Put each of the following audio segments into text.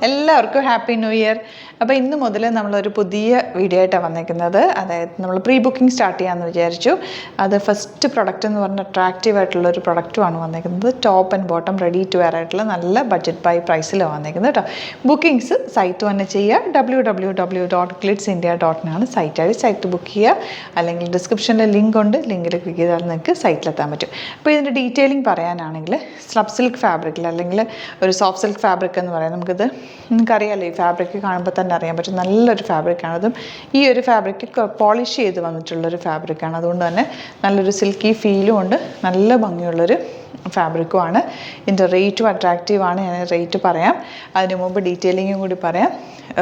എല്ലാവർക്കും happy new year. അപ്പോൾ ഇന്ന് മുതൽ നമ്മളൊരു പുതിയ വീഡിയോ ആയിട്ടാണ് വന്നിരിക്കുന്നത്. അതായത് നമ്മൾ പ്രീ ബുക്കിംഗ് സ്റ്റാർട്ട് ചെയ്യാമെന്ന് വിചാരിച്ചു. അത് ഫസ്റ്റ് പ്രൊഡക്റ്റ് എന്ന് പറഞ്ഞാൽ അട്രാക്റ്റീവ് ആയിട്ടുള്ളൊരു പ്രൊഡക്റ്റുമാണ് വന്നിരിക്കുന്നത്. Top and bottom ready to wear ആയിട്ടുള്ള നല്ല ബഡ്ജറ്റ് ബൈ പ്രൈസിലാണ് വന്നിരിക്കുന്നത് കേട്ടോ. ബുക്കിംഗ്സ് സൈറ്റ് തന്നെ ചെയ്യുക. www.glitzindia.in സൈറ്റ് ആയി സൈറ്റ് ബുക്ക് ചെയ്യുക. അല്ലെങ്കിൽ ഡിസ്ക്രിപ്ഷനിൽ ലിങ്ക് ഉണ്ട്, ലിങ്കിൽ ക്ലിക്ക് ചെയ്താൽ നിങ്ങൾക്ക് സൈറ്റിലെത്താൻ പറ്റും. അപ്പോൾ ഇതിൻ്റെ ഡീറ്റെയിലിംഗ് പറയാനാണെങ്കിൽ സ്ലബ് സിൽക്ക് ഫാബ്രിക്കിൽ അല്ലെങ്കിൽ ഒരു സോഫ്റ്റ് സിൽക്ക് ഫാബ്രിക് എന്ന് പറയാം. നിങ്ങൾക്കറിയാമല്ലോ, ഈ ഫാബ്രിക് കാണുമ്പോൾ തന്നെ അറിയാൻ പറ്റും നല്ലൊരു ഫാബ്രിക്കാണ്. അതും ഈ ഒരു ഫാബ്രിക് പോളിഷ് ചെയ്ത് വന്നിട്ടുള്ളൊരു ഫാബ്രിക്കാണ്. അതുകൊണ്ട് തന്നെ നല്ലൊരു സിൽക്കി ഫീലും ഉണ്ട്, നല്ല ഭംഗിയുള്ളൊരു ഫാബ്രിക്കുമാണ്. ഇതിൻ്റെ റേറ്റും അട്രാക്റ്റീവാണ്. ഞാൻ റേറ്റ് പറയാം, അതിന് മുമ്പ് ഡീറ്റെയിലിങ്ങും കൂടി പറയാം.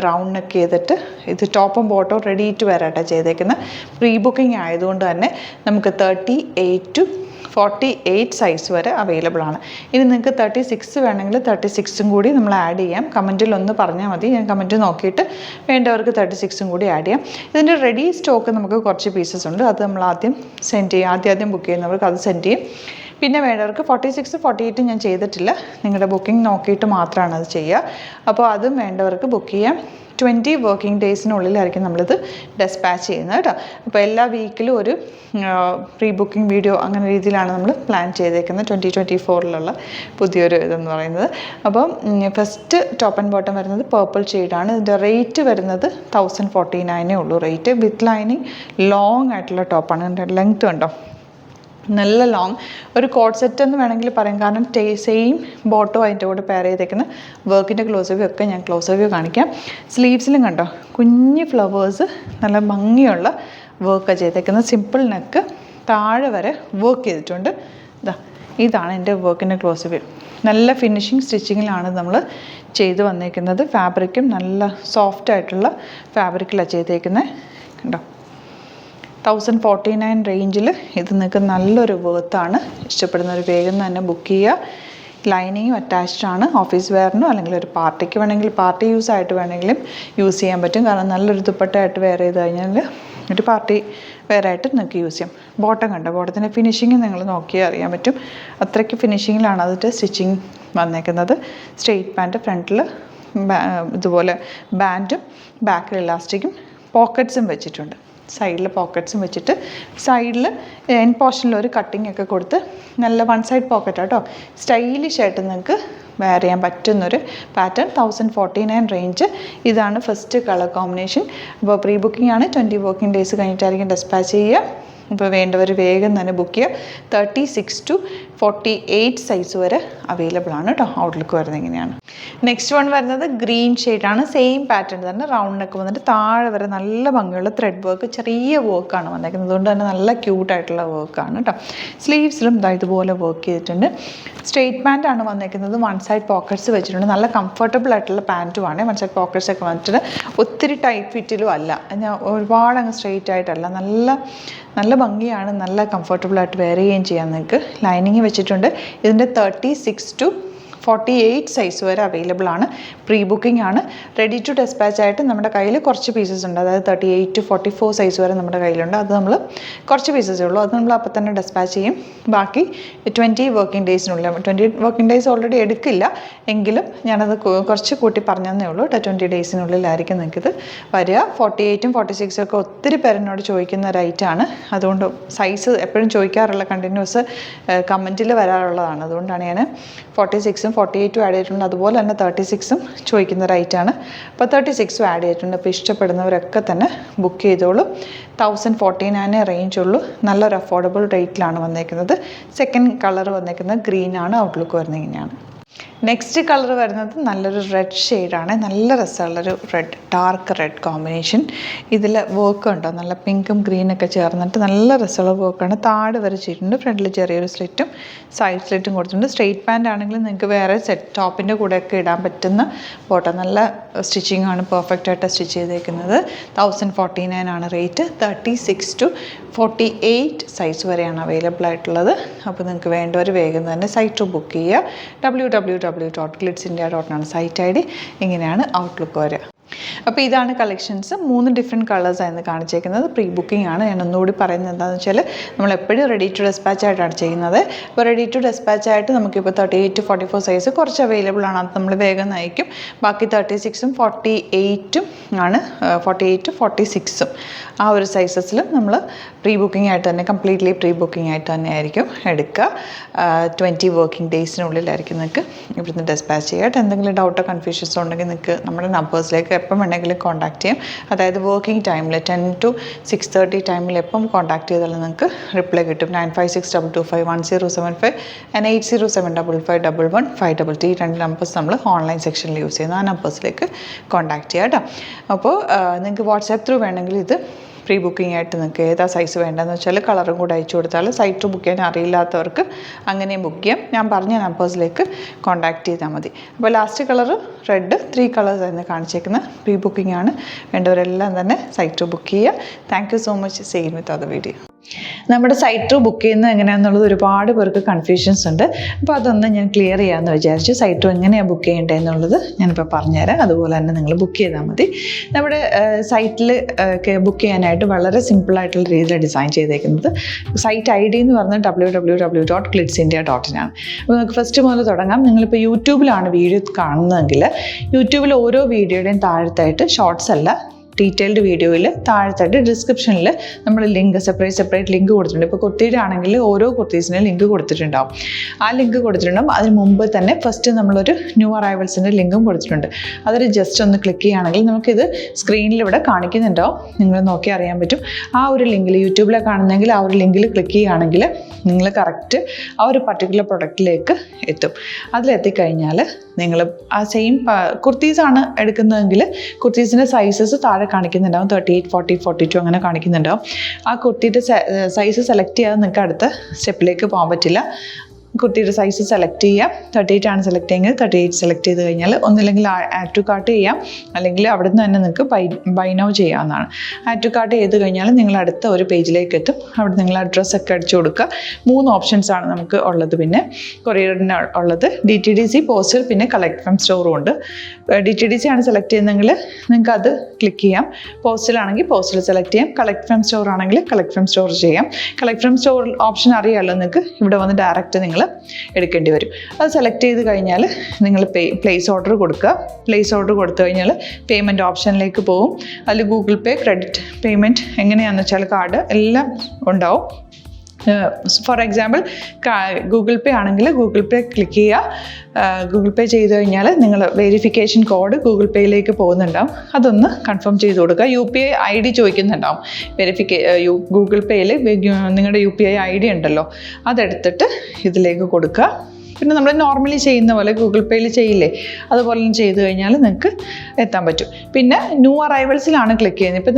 റൗണ്ട് നെക്ക് ചെയ്തിട്ട് ഇത് ടോപ്പും ബോട്ടവും റെഡി ടു വെയറായിട്ടാണ് ചെയ്തേക്കുന്നത്. പ്രീ ബുക്കിംഗ് ആയതുകൊണ്ട് തന്നെ നമുക്ക് 38 to 48 സൈസ് വരെ അവൈലബിൾ ആണ്. ഇനി നിങ്ങൾക്ക് 36 വേണമെങ്കിൽ 36ഉം കൂടി നമ്മൾ ആഡ് ചെയ്യാം. കമൻറ്റിൽ ഒന്ന് പറഞ്ഞാൽ മതി, ഞാൻ കമൻറ്റ് നോക്കിയിട്ട് വേണ്ടവർക്ക് 36ഉം കൂടി ആഡ് ചെയ്യാം. ഇതിൻ്റെ റെഡി സ്റ്റോക്ക് നമുക്ക് കുറച്ച് പീസസ് ഉണ്ട്, അത് നമ്മൾ ആദ്യം സെൻഡ് ചെയ്യും. ആദ്യം ബുക്ക് ചെയ്യുന്നവർക്ക് അത് സെൻഡ് ചെയ്യും. പിന്നെ വേണ്ടവർക്ക് 46, 48 ഞാൻ ചെയ്തിട്ടില്ല, നിങ്ങളുടെ ബുക്കിംഗ് നോക്കിയിട്ട് മാത്രമാണ് അത് ചെയ്യുക. അപ്പോൾ അതും വേണ്ടവർക്ക് ബുക്ക് ചെയ്യാം. 20 വർക്കിംഗ് ഡേയ്സിനുള്ളിലായിരിക്കും നമ്മളിത് ഡെസ്പാച്ച് ചെയ്യുന്നത് കേട്ടോ. അപ്പോൾ എല്ലാ വീക്കിലും ഒരു പ്രീ ബുക്കിംഗ് വീഡിയോ അങ്ങനെ രീതിയിലാണ് നമ്മൾ പ്ലാൻ ചെയ്തേക്കുന്നത്. 2024 പുതിയൊരു ഇതെന്ന് പറയുന്നത്. അപ്പം ഫസ്റ്റ് ടോപ്പ് ആൻഡ് ബോട്ടം വരുന്നത് പേർപ്പിൾ ഷെയ്ഡാണ്. ഇതിൻ്റെ റേറ്റ് വരുന്നത് 1049 ഉള്ളൂ റേറ്റ്. വിത്ത് ലൈനിങ് ലോങ് ആയിട്ടുള്ള ടോപ്പാണ്. ഇതിൻ്റെ ലെങ്ത് കണ്ടോ, നല്ല ലോങ്, ഒരു കോട്ട് സെറ്റ് എന്ന് വേണമെങ്കിൽ പറയാം. കാരണം സെയിം ബോട്ടോ അതിൻ്റെ കൂടെ പെയർ ചെയ്തേക്കുന്ന വർക്കിൻ്റെ ക്ലോസ് വ്യൂ ഒക്കെ ഞാൻ ക്ലോസ് വ്യൂ കാണിക്കാം. സ്ലീവ്സിലും കണ്ടോ കുഞ്ഞ് ഫ്ലവേഴ്സ്, നല്ല ഭംഗിയുള്ള വർക്കാണ് ചെയ്തേക്കുന്നത്. സിമ്പിൾ നെക്ക്, താഴെ വരെ വർക്ക് ചെയ്തിട്ടുണ്ട്. ഇതാണ് എൻ്റെ വർക്കിൻ്റെ ക്ലോസ് വ്യൂ. നല്ല ഫിനിഷിങ് സ്റ്റിച്ചിങ്ങിലാണ് നമ്മൾ ചെയ്ത് വന്നേക്കുന്നത്. ഫാബ്രിക്കും നല്ല സോഫ്റ്റ് ആയിട്ടുള്ള ഫാബ്രിക്കിലാണ് ചെയ്തേക്കുന്നത്. കണ്ടോ, 1049 റേഞ്ചിൽ ഇത് നിങ്ങൾക്ക് നല്ലൊരു വേർത്താണ്. ഇഷ്ടപ്പെടുന്നവർ വേഗം തന്നെ ബുക്ക് ചെയ്യുക. ലൈനിങ്ങും അറ്റാച്ച്ഡ് ആണ്. ഓഫീസ് വെയറിനോ അല്ലെങ്കിൽ ഒരു പാർട്ടിക്ക് വേണമെങ്കിൽ, പാർട്ടി യൂസ് ആയിട്ട് വേണമെങ്കിലും യൂസ് ചെയ്യാൻ പറ്റും. കാരണം നല്ലൊരു ദുപ്പട്ടയായിട്ട് വെയർ ചെയ്ത് കഴിഞ്ഞാൽ ഒരു പാർട്ടി വെയറായിട്ട് നിങ്ങൾക്ക് യൂസ് ചെയ്യാം. ബോട്ടം കണ്ടോ, ബോട്ടത്തിൻ്റെ ഫിനിഷിങ് നിങ്ങൾ നോക്കിയാൽ അറിയാൻ പറ്റും. അത്രയ്ക്ക് ഫിനിഷിങ്ങിലാണ് അതിൻ്റെ സ്റ്റിച്ചിങ് വന്നേക്കുന്നത്. സ്ട്രെയിറ്റ് പാൻറ്റ്, ഫ്രണ്ടിൽ ഇതുപോലെ ബാൻഡും ബാക്കിൽ ഇലാസ്റ്റിക്കും പോക്കറ്റ്സും വെച്ചിട്ടുണ്ട്. സൈഡിൽ പോക്കറ്റ്സും വെച്ചിട്ട് സൈഡിൽ എൻഡ് പോർഷനിൽ ഒരു കട്ടിങ് ഒക്കെ കൊടുത്ത് നല്ല വൺ സൈഡ് പോക്കറ്റ് കേട്ടോ. സ്റ്റൈലിഷ് ആയിട്ട് നിങ്ങൾക്ക് വെയർ ചെയ്യാൻ പറ്റുന്നൊരു പാറ്റേൺ. 1049 റേഞ്ച്. ഇതാണ് ഫസ്റ്റ് കളർ കോമ്പിനേഷൻ. അപ്പോൾ പ്രീ ബുക്കിംഗ് ആണ്. 20 വർക്കിംഗ് ഡേയ്സ് കഴിഞ്ഞിട്ടായിരിക്കും ഡെസ്പാച്ച് ചെയ്യുക. ഇപ്പോൾ വേണ്ടവർ വേഗം തന്നെ ബുക്ക് ചെയ്യുക. 36 to 48 സൈസ് വരെ അവൈലബിൾ ആണ് കേട്ടോ. ഔട്ട്ലുക്ക് വരുന്നത് ഇങ്ങനെയാണ്. നെക്സ്റ്റ് വൺ വരുന്നത് ഗ്രീൻ ഷെയ്ഡാണ്. സെയിം പാറ്റേൺ തന്നെ, റൗണ്ട് നെക്ക് വന്നിട്ട് താഴെ വരെ നല്ല ഭംഗിയുള്ള ത്രെഡ് വർക്ക്, ചെറിയ വർക്കാണ് വന്നേക്കുന്നത്. അതുകൊണ്ട് തന്നെ നല്ല ക്യൂട്ടായിട്ടുള്ള വർക്കാണ് കേട്ടോ. സ്ലീവ്സിലും ഇതുപോലെ വർക്ക് ചെയ്തിട്ടുണ്ട്. സ്ട്രെയിറ്റ് പാൻ്റ് ആണ് വന്നേക്കുന്നത്. വൺ സൈഡ് പോക്കറ്റ്സ് വെച്ചിട്ടുണ്ട്. നല്ല കംഫർട്ടബിൾ ആയിട്ടുള്ള പാൻറ്റുമാണ്. വൺ സൈഡ് പോക്കറ്റ്സ് ഒക്കെ വന്നിട്ട് ഒത്തിരി ടൈറ്റ് ഫിറ്റിലും അല്ല, ഒരുപാട് അങ്ങ് സ്ട്രെയിറ്റ് ആയിട്ടല്ല, നല്ല ഭംഗിയാണ്. നല്ല കംഫർട്ടബിളായിട്ട് വെയർ ചെയ്യുകയും ചെയ്യാം നിങ്ങൾക്ക്. ലൈനിങ് വെച്ചിട്ടുണ്ട്. ഇതിൻ്റെ 36 to 48 സൈസ് വരെ അവൈലബിൾ ആണ്. പ്രീ ബുക്കിംഗ് ആണ്. റെഡി ടു ഡെസ്പാച്ച് ആയിട്ട് നമ്മുടെ കയ്യിൽ കുറച്ച് പീസസ് ഉണ്ട്. അതായത് 38 to 44 സൈസ് വരെ നമ്മുടെ കയ്യിലുണ്ട്. അത് നമ്മൾ കുറച്ച് പീസസേ ഉള്ളൂ. അത് നമ്മൾ അപ്പോൾ തന്നെ ഡെസ്പാച്ച് ചെയ്യും. ബാക്കി 20 വർക്കിംഗ് ഡേയ്സിനുള്ളിൽ. 20 വർക്കിംഗ് ഡേയ്സ് ഓൾറെഡി എടുക്കില്ല, എങ്കിലും ഞാനത് കുറച്ച് കൂട്ടി പറഞ്ഞതേ ഉള്ളൂ. 20 ഡേയ്സിനുള്ളിലായിരിക്കും നിങ്ങൾക്കിത് വരിക. 48ഉം 46ഉം ഒക്കെ ഒത്തിരി പേരെന്നോട് ചോദിക്കുന്ന റേറ്റാണ്. അതുകൊണ്ട് സൈസ് എപ്പോഴും ചോദിക്കാറുള്ള, കണ്ടിന്യൂസ് കമൻറ്റിൽ വരാറുള്ളതാണ്. അതുകൊണ്ടാണ് ഞാൻ 46ഉം 48ഉം ആഡ് ചെയ്തിട്ടുണ്ട്. അതുപോലെ തന്നെ 36ഉം ചോദിക്കുന്ന റേറ്റാണ്. അപ്പോൾ 36ഉം ആഡ് ചെയ്തിട്ടുണ്ട്. അപ്പോൾ ഇഷ്ടപ്പെടുന്നവരൊക്കെ തന്നെ ബുക്ക് ചെയ്തോളൂ. 1049 റേഞ്ച് ഉള്ളൂ. നല്ലൊരു അഫോർഡബിൾ റേറ്റിലാണ് വന്നേക്കുന്നത്. സെക്കൻഡ് കളർ വന്നേക്കുന്നത് ഗ്രീൻ ആണ്. ഔട്ട്ലുക്ക് വരുന്നത് ഇങ്ങനെയാണ്. നെക്സ്റ്റ് കളർ വരുന്നത് നല്ലൊരു റെഡ് ഷെയ്ഡാണ്. നല്ല രസമുള്ളൊരു റെഡ്, ഡാർക്ക് റെഡ് കോമ്പിനേഷൻ. ഇതിൽ വർക്ക് ഉണ്ടോ, നല്ല പിങ്കും ഗ്രീനൊക്കെ ചേർന്നിട്ട് നല്ല രസമുള്ള വർക്കാണ്. താഴെ വരെ ചെയ്തിട്ടുണ്ട്. ഫ്രണ്ടിൽ ചെറിയൊരു സ്ലിറ്റും സൈഡ് സ്ലിറ്റും കൊടുത്തിട്ടുണ്ട്. സ്ട്രെയിറ്റ് പാൻ്റ് ആണെങ്കിൽ നിങ്ങൾക്ക് വേറെ സെറ്റ് ടോപ്പിൻ്റെ കൂടെയൊക്കെ ഇടാൻ പറ്റുന്ന ബോട്ടം. നല്ല സ്റ്റിച്ചിങ് ആണ്, പെർഫെക്റ്റ് ആയിട്ട് സ്റ്റിച്ച് ചെയ്തേക്കുന്നത്. 1049 ആണ് റേറ്റ്. 36 to 48 സൈസ് വരെയാണ് അവൈലബിൾ ആയിട്ടുള്ളത്. അപ്പോൾ നിങ്ങൾക്ക് വേണ്ടവർ വേഗം തന്നെ സൈറ്റ് ബുക്ക് ചെയ്യുക. www.glitzindia.in site ID. ഇങ്ങനെയാണ് ഔട്ട്ലുക്ക് വരിക. അപ്പോൾ ഇതാണ് കളക്ഷൻസ്. 3 ഡിഫറെൻറ്റ് കളേഴ്സായിരുന്നു കാണിച്ചേക്കുന്നത്. പ്രീ ബുക്കിംഗ് ആണ്. ഞാൻ ഒന്നുകൂടി പറയുന്നത് എന്താണെന്ന് വെച്ചാൽ നമ്മൾ എപ്പോഴും റെഡി ടു ഡെസ്പാച്ച് ആയിട്ടാണ് ചെയ്യുന്നത്. അപ്പോൾ റെഡി ടു ഡെസ്പാച്ച് ആയിട്ട് നമുക്കിപ്പോൾ 38 to 44 സൈസ് കുറച്ച് അവൈലബിൾ ആണ്. അത് നമ്മൾ വേഗം നയിക്കും. ബാക്കി 36ഉം 48ഉം ആണ്, 48 to 46ഉം ആ ഒരു സൈസസിലും നമ്മൾ പ്രീ ബുക്കിംഗ് ആയിട്ട് തന്നെ, കംപ്ലീറ്റ്ലി പ്രീ ബുക്കിംഗ് ആയിട്ട് തന്നെ ആയിരിക്കും എടുക്കുക. 20 വർക്കിംഗ് ഡേയ്സിനുള്ളിലായിരിക്കും നിങ്ങൾക്ക് ഇവിടുന്ന് ഡെസ്പാച്ച് ചെയ്യുക. എന്തെങ്കിലും ഡൗട്ടോ കൺഫ്യൂഷൻസോ ഉണ്ടെങ്കിൽ നിങ്ങൾക്ക് നമ്മുടെ നമ്പേഴ്സിലേക്ക് എപ്പം വേണമെങ്കിലും കോൺടാക്ട് ചെയ്യാം. അതായത് വർക്കിംഗ് ടൈമിൽ 10 to 6:30 ടൈമിൽ എപ്പം കോൺടാക്ട് ചെയ്താലും നിങ്ങൾക്ക് റിപ്ലൈ കിട്ടും. 9562251075 and 8075551153 ഈ 2 നമ്പേഴ്സ് നമ്മൾ ഓൺലൈൻ സെക്ഷനിൽ യൂസ് ചെയ്യുന്ന ആ നമ്പേഴ്സിലേക്ക് കോൺടാക്ട് ചെയ്യാം കേട്ടോ. അപ്പോൾ നിങ്ങൾക്ക് വാട്സാപ്പ് ത്രൂ വേണമെങ്കിൽ ഇത് പ്രീ ബുക്കിംഗ് ആയിട്ട് നിങ്ങൾക്ക് ഏതാ സൈസ് വേണ്ടതെന്ന് വെച്ചാൽ കളറും കൂടെ അയച്ചു കൊടുത്താൽ സൈറ്റ് ബുക്ക് ചെയ്യാൻ അറിയില്ലാത്തവർക്ക് അങ്ങനെയും ബുക്ക് ചെയ്യാം. ഞാൻ പറഞ്ഞ നമ്പേഴ്സിലേക്ക് കോൺടാക്ട് ചെയ്താൽ മതി. അപ്പോൾ ലാസ്റ്റ് കളറ് റെഡ്, 3 കളേഴ്സ് ആയിരുന്നു കാണിച്ചേക്കുന്നത്. പ്രീ ബുക്കിംഗ് ആണ്. വേണ്ടവരെല്ലാം തന്നെ സൈറ്റ് ബുക്ക് ചെയ്യുക. Thank you so much. Same with other video. നമ്മുടെ സൈറ്റ് ത്രൂ ബുക്ക് ചെയ്യുന്നത് എങ്ങനെയാണെന്നുള്ളത് ഒരുപാട് പേർക്ക് കൺഫ്യൂഷൻസ് ഉണ്ട്. അപ്പോൾ അതൊന്ന് ഞാൻ ക്ലിയർ ചെയ്യാമെന്ന് വിചാരിച്ചു. സൈറ്റ് ത്രൂ എങ്ങനെയാണ് ബുക്ക് ചെയ്യേണ്ടത് എന്നുള്ളത് ഞാനിപ്പോൾ പറഞ്ഞുതരാം. അതുപോലെ തന്നെ നിങ്ങൾ ബുക്ക് ചെയ്താൽ മതി. നമ്മുടെ സൈറ്റിൽ ബുക്ക് ചെയ്യാനായിട്ട് വളരെ സിമ്പിളായിട്ടുള്ള രീതിയിൽ ഡിസൈൻ ചെയ്തേക്കുന്നത്. സൈറ്റ് ID എന്ന് പറഞ്ഞാൽ www.glitzindia.in ആണ്. അപ്പോൾ നമുക്ക് ഫസ്റ്റ് മുതൽ തുടങ്ങാം. നിങ്ങളിപ്പോൾ യൂട്യൂബിലാണ് വീഡിയോ കാണുന്നതെങ്കിൽ യൂട്യൂബിൽ ഓരോ വീഡിയോയുടെയും താഴത്തായിട്ട് ഷോർട്സ് അല്ല, ഡീറ്റെയിൽഡ് വീഡിയോയിൽ താഴത്തായിട്ട് ഡിസ്ക്രിപ്ഷനിൽ നമ്മൾ ലിങ്ക് സെപ്പറേറ്റ് ലിങ്ക് കൊടുത്തിട്ടുണ്ട്. ഇപ്പോൾ കുർത്തിയുടെ ആണെങ്കിൽ ഓരോ കുർത്തീസിനും ലിങ്ക് കൊടുത്തിട്ടുണ്ടാവും. ആ ലിങ്ക് കൊടുത്തിട്ടുണ്ടാവും. അതിന് മുമ്പ് തന്നെ ഫസ്റ്റ് നമ്മളൊരു ന്യൂ അറൈവൽസിൻ്റെ ലിങ്കും കൊടുത്തിട്ടുണ്ട്. അതൊരു ജസ്റ്റ് ഒന്ന് ക്ലിക്ക് ചെയ്യുകയാണെങ്കിൽ നമുക്കിത് സ്ക്രീനിൽ ഇവിടെ കാണിക്കുന്നുണ്ടാവും. നിങ്ങൾ നോക്കി അറിയാൻ പറ്റും. ആ ഒരു ലിങ്കിൽ യൂട്യൂബിലെ കാണുന്നെങ്കിൽ ആ ഒരു ലിങ്കിൽ ക്ലിക്ക് ചെയ്യുകയാണെങ്കിൽ നിങ്ങൾ കറക്റ്റ് ആ ഒരു പർട്ടിക്കുലർ പ്രൊഡക്റ്റിലേക്ക് എത്തും. അതിലെത്തിക്കഴിഞ്ഞാൽ നിങ്ങൾ ആ സെയിം കുർത്തീസാണ് എടുക്കുന്നതെങ്കിൽ കുർത്തീസിൻ്റെ സൈസസ് താഴെ കാണിക്കുന്നുണ്ടാവും. 38, 40, 42 അങ്ങനെ കാണിക്കുന്നുണ്ടാവും. ആ കുർത്തിയുടെ സൈസ് സെലക്ട് ചെയ്യാതെ നിങ്ങൾക്ക് അടുത്ത സ്റ്റെപ്പിലേക്ക് പോകാൻ പറ്റില്ല. കുർത്തിയുടെ സൈസ് സെലക്ട് ചെയ്യാം. 38 ആണ് സെലക്ട് ചെയ്യുന്നത്. 38 സെലക്ട് ചെയ്ത് കഴിഞ്ഞാൽ ഒന്നില്ലെങ്കിൽ ആഡ് ടു കാർട്ട് ചെയ്യാം, അല്ലെങ്കിൽ അവിടെ നിന്ന് തന്നെ നിങ്ങൾക്ക് ബൈ നൗ ചെയ്യാവുന്നതാണ്. ആഡ് ടു കാർട്ട് ചെയ്ത് കഴിഞ്ഞാൽ നിങ്ങൾ അടുത്ത ഒരു പേജിലേക്ക് എത്തും. അവിടെ നിങ്ങൾ അഡ്രസ്സൊക്കെ അടിച്ചു കൊടുക്കുക. 3 ഓപ്ഷൻസാണ് നമുക്ക് ഉള്ളത്. പിന്നെ കൊറിയറിന് ഉള്ളത് DTDC, പോസ്റ്റൽ, പിന്നെ കളക്ട് ഫ്രം സ്റ്റോറും ഉണ്ട്. DTDC ആണ് സെലക്ട് ചെയ്യുന്നതെങ്കിൽ നിങ്ങൾക്ക് അത് ക്ലിക്ക് ചെയ്യാം. പോസ്റ്റലാണെങ്കിൽ പോസ്റ്റൽ സെലക്ട് ചെയ്യാം. കളക്ട് ഫ്രം സ്റ്റോർ ആണെങ്കിൽ കളക്ട് ഫ്രം സ്റ്റോർ ചെയ്യാം. കളക്ട് ഫ്രം സ്റ്റോർ ഓപ്ഷൻ അറിയാമല്ലോ നിങ്ങൾക്ക്. ഇവിടെ വന്ന് ഡയറക്റ്റ് നിങ്ങൾ എടുക്കേണ്ടി വരും. അത് സെലക്ട് ചെയ്ത് കഴിഞ്ഞാൽ നിങ്ങൾ പ്ലേസ് ഓർഡർ കൊടുക്കുക. പ്ലേസ് ഓർഡർ കൊടുത്തു കഴിഞ്ഞാൽ പേയ്മെൻറ്റ് ഓപ്ഷനിലേക്ക് പോകും. അതിൽ ഗൂഗിൾ പേ, ക്രെഡിറ്റ് പേയ്മെൻറ്റ് എങ്ങനെയാണെന്ന് വെച്ചാൽ കാർഡ് എല്ലാം ഉണ്ടാവും. ഫോർ എക്സാമ്പിൾ ഗൂഗിൾ പേ ആണെങ്കിൽ ഗൂഗിൾ പേ ക്ലിക്ക് ചെയ്യുക. ഗൂഗിൾ പേ ചെയ്ത് കഴിഞ്ഞാൽ നിങ്ങൾ വെരിഫിക്കേഷൻ കോഡ് ഗൂഗിൾ പേയിലേക്ക് പോകുന്നുണ്ടാവും. അതൊന്ന് കൺഫേം ചെയ്ത് കൊടുക്കുക. UPI ID ചോദിക്കുന്നുണ്ടാവും. ഗൂഗിൾ പേയിൽ നിങ്ങളുടെ UPI ID ഉണ്ടല്ലോ, അതെടുത്തിട്ട് ഇതിലേക്ക് കൊടുക്കുക. പിന്നെ നമ്മൾ നോർമലി ചെയ്യുന്ന പോലെ ഗൂഗിൾ പേയിൽ ചെയ്യില്ലേ, അതുപോലെ ചെയ്ത് കഴിഞ്ഞാൽ നിങ്ങൾക്ക് എത്താൻ പറ്റും. പിന്നെ ന്യൂ അറൈവൽസിലാണ് ക്ലിക്ക് ചെയ്യുന്നത്. ഇപ്പോൾ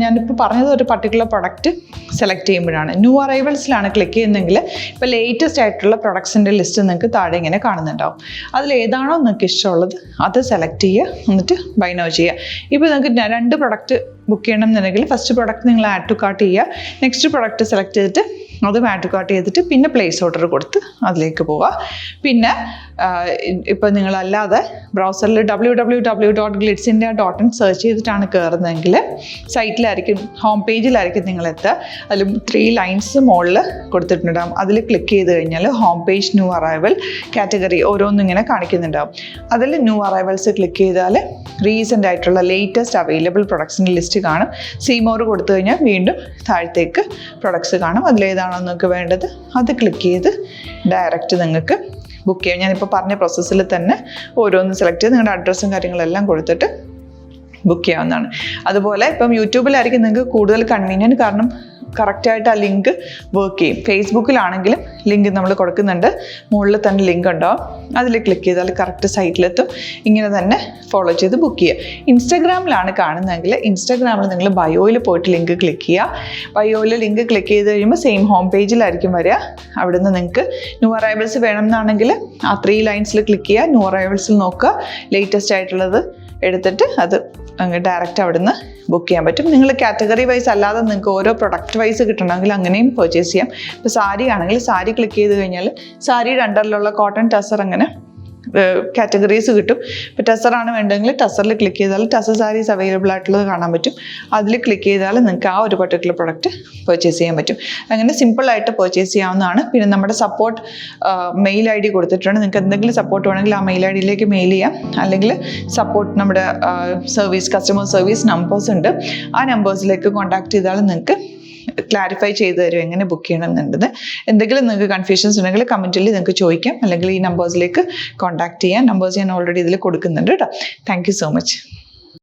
ഞാനിപ്പോൾ പറഞ്ഞത് ഒരു പർട്ടിക്കുലർ പ്രൊഡക്റ്റ് സെലക്ട് ചെയ്യുമ്പോഴാണ്. ന്യൂ അറൈവൽസിലാണ് ക്ലിക്ക് ചെയ്യുന്നതെങ്കിൽ ഇപ്പോൾ ലേറ്റസ്റ്റ് ആയിട്ടുള്ള പ്രൊഡക്ട്സിൻ്റെ ലിസ്റ്റ് നിങ്ങൾക്ക് താഴെ ഇങ്ങനെ കാണുന്നുണ്ടാവും. അതിലേതാണോ നിങ്ങൾക്ക് ഇഷ്ടമുള്ളത് അത് സെലക്ട് ചെയ്യുക, എന്നിട്ട് ബൈ നൗ ചെയ്യുക. ഇപ്പോൾ നിങ്ങൾക്ക് 2 പ്രൊഡക്റ്റ് ബുക്ക് ചെയ്യണം എന്നുണ്ടെങ്കിൽ ഫസ്റ്റ് പ്രൊഡക്റ്റ് നിങ്ങൾ ആഡ് ടു കാർട്ട് ചെയ്യുക. നെക്സ്റ്റ് പ്രൊഡക്റ്റ് സെലക്ട് ചെയ്തിട്ട് അതും ആഡ് ടു കാർട്ട് ചെയ്തിട്ട് പിന്നെ പ്ലേസ് ഓർഡർ കൊടുത്ത് അതിലേക്ക് പോവുക. പിന്നെ ഇപ്പോൾ നിങ്ങളല്ലാതെ ബ്രൗസറിൽ www.glitzindia.in സെർച്ച് ചെയ്തിട്ടാണ് കയറുന്നതെങ്കിൽ സൈറ്റിലായിരിക്കും, ഹോം പേജിലായിരിക്കും നിങ്ങളെത്തുക. അതിൽ 3 ലൈൻസ് മുകളിൽ കൊടുത്തിട്ടുണ്ടാകും. അതിൽ ക്ലിക്ക് ചെയ്ത് കഴിഞ്ഞാൽ home page, new arrival, category ഓരോന്നും ഇങ്ങനെ കാണിക്കുന്നുണ്ടാകും. അതിൽ ന്യൂ അറൈവൽസ് ക്ലിക്ക് ചെയ്താൽ റീസെൻ്റ് ആയിട്ടുള്ള ലേറ്റസ്റ്റ് അവൈലബിൾ പ്രൊഡക്ട്സിൻ്റെ ലിസ്റ്റ് കാണും. സീമോർ കൊടുത്തു കഴിഞ്ഞാൽ വീണ്ടും താഴത്തേക്ക് പ്രൊഡക്ട്സ് കാണും. അതിലേതാണോ നിങ്ങൾക്ക് വേണ്ടത് അത് ക്ലിക്ക് ചെയ്ത് ഡയറക്റ്റ് നിങ്ങൾക്ക് ബുക്ക് ചെയ്യാം. ഞാനിപ്പോൾ പറഞ്ഞ പ്രോസസ്സിൽ തന്നെ ഓരോന്ന് സെലക്ട് ചെയ്ത് നിങ്ങളുടെ അഡ്രസ്സും കാര്യങ്ങളെല്ലാം കൊടുത്തിട്ട് ബുക്ക് ചെയ്യാവുന്നതാണ്. അതുപോലെ ഇപ്പം യൂട്യൂബിലായിരിക്കും നിങ്ങൾക്ക് കൂടുതൽ കൺവീനിയൻറ്റ്, കാരണം കറക്റ്റായിട്ട് ആ ലിങ്ക് വർക്ക് ചെയ്യും. ഫേസ്ബുക്കിലാണെങ്കിലും ലിങ്ക് നമ്മൾ കൊടുക്കുന്നുണ്ട്, മുകളിൽ തന്നെ ലിങ്ക് ഉണ്ടാവും. അതിൽ ക്ലിക്ക് ചെയ്താൽ കറക്റ്റ് സൈറ്റിലെത്തും. ഇങ്ങനെ തന്നെ ഫോളോ ചെയ്ത് ബുക്ക് ചെയ്യുക. ഇൻസ്റ്റാഗ്രാമിലാണ് കാണുന്നതെങ്കിൽ ഇൻസ്റ്റാഗ്രാമിൽ നിങ്ങൾ ബയോയിൽ പോയിട്ട് ലിങ്ക് ക്ലിക്ക് ചെയ്യുക. ബയോയിൽ ലിങ്ക് ക്ലിക്ക് ചെയ്ത് കഴിയുമ്പോൾ സെയിം ഹോം പേജിലായിരിക്കും വരിക. അവിടെ നിന്ന് നിങ്ങൾക്ക് ന്യൂ അറൈവൽസ് വേണമെന്നാണെങ്കിൽ ആ 3 ലൈൻസിൽ ക്ലിക്ക് ചെയ്യുക. ന്യൂ അറൈവൽസിൽ നോക്കുക, ലേറ്റസ്റ്റ് ആയിട്ടുള്ളത് എടുത്തിട്ട് അത് അങ്ങ് ഡയറക്റ്റ് അവിടെ നിന്ന് ബുക്ക് ചെയ്യാൻ പറ്റും. നിങ്ങൾ കാറ്റഗറി വൈസ് അല്ലാതെ നിങ്ങൾക്ക് ഓരോ പ്രൊഡക്റ്റ് വൈസ് കിട്ടണമെങ്കിൽ അങ്ങനെയും പർച്ചേസ് ചെയ്യാം. ഇപ്പോൾ സാരി ആണെങ്കിൽ സാരി ക്ലിക്ക് ചെയ്ത് കഴിഞ്ഞാൽ സാരിയുടെ അണ്ടറിലുള്ള കോട്ടൺ ടസർ അങ്ങനെ കാറ്റഗറീസ് കിട്ടും. ഇപ്പോൾ ടസറാണ് വേണ്ടതെങ്കിൽ ടസറിൽ ക്ലിക്ക് ചെയ്താൽ ടസർ സാരീസ് അവൈലബിൾ ആയിട്ടുള്ളത് കാണാൻ പറ്റും. അതിൽ ക്ലിക്ക് ചെയ്താൽ നിങ്ങൾക്ക് ആ ഒരു പർട്ടിക്കുലർ പ്രൊഡക്റ്റ് പർച്ചേസ് ചെയ്യാൻ പറ്റും. അങ്ങനെ സിമ്പിളായിട്ട് പർച്ചേസ് ചെയ്യാവുന്നതാണ്. പിന്നെ നമ്മുടെ സപ്പോർട്ട് മെയിൽ ID കൊടുത്തിട്ടുണ്ട്. നിങ്ങൾക്ക് എന്തെങ്കിലും സപ്പോർട്ട് വേണമെങ്കിൽ ആ മെയിൽ ID മെയിൽ ചെയ്യാം. അല്ലെങ്കിൽ സപ്പോർട്ട് നമ്മുടെ കസ്റ്റമർ സർവീസ് നമ്പേഴ്സ് ഉണ്ട്. ആ നമ്പേഴ്സിലേക്ക് കോൺടാക്ട് ചെയ്താൽ നിങ്ങൾക്ക് ക്ലാരിഫൈ ചെയ്ത് തരും എങ്ങനെ ബുക്ക് ചെയ്യണം എന്നുള്ളത്. എന്തെങ്കിലും നിങ്ങൾക്ക് കൺഫ്യൂഷൻസ് ഉണ്ടെങ്കിൽ കമൻറ്റിൽ നിങ്ങൾക്ക് ചോദിക്കാം, അല്ലെങ്കിൽ ഈ നമ്പേഴ്സിലേക്ക് കോൺടാക്ട് ചെയ്യാം. നമ്പേഴ്സ് ഞാൻ ഓൾറെഡി ഇതിൽ കൊടുക്കുന്നുണ്ട് കേട്ടോ. Thank you so much.